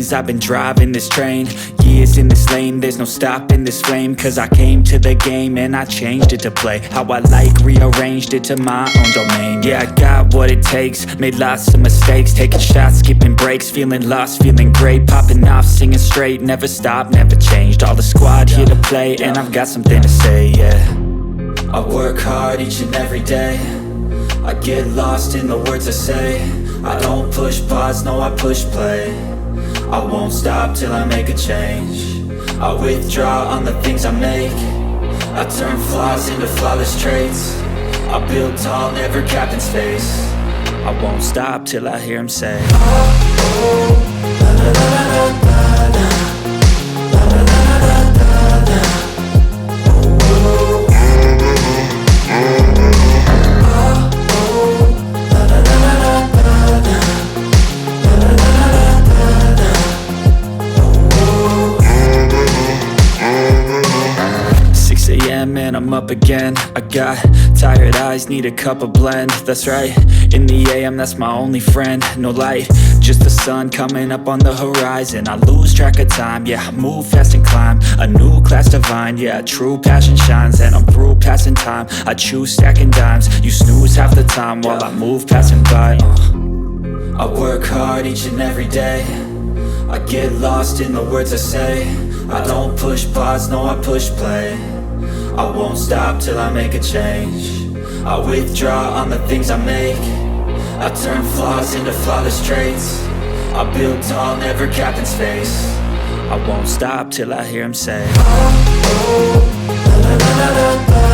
chains. I've been driving this train, years in this lane. There's no stopping this flame, cause I came to the game and I changed it to play how I like, rearranged it to my own domain. Yeah, I got what it takes, made lots of mistakes, taking shots, skipping breaks, feeling lost, feeling great, popping off, singing straight, never stopped, never changed. All the squad here to play, and I've got something to say, yeah. I work hard each and every day, I get lost in the words I say. I don't push pause, no, I push play. I won't stop till I make a change. I withdraw on the things I make. I turn flaws into flawless traits. I build tall, never capped in space. I won't stop till I hear him say, oh, oh, la la la la la la, la la la la la la, oh, oh, and I'm up again. I got tired eyes, need a cup of blend. That's right, in the AM, that's my only friend. No light, just the sun coming up on the horizon. I lose track of time, yeah, I move fast and climb a new class divine, yeah, true passion shines. And I'm through passing time, I choose stacking dimes. You snooze half the time while I move passing by. I work hard each and every day, I get lost in the words I say. I don't push pause, no, I push play. I won't stop till I make a change. I withdraw on the things I make. I turn flaws into flawless traits. I build tall, never capped in space. I won't stop till I hear him say, oh, oh, la la la la la.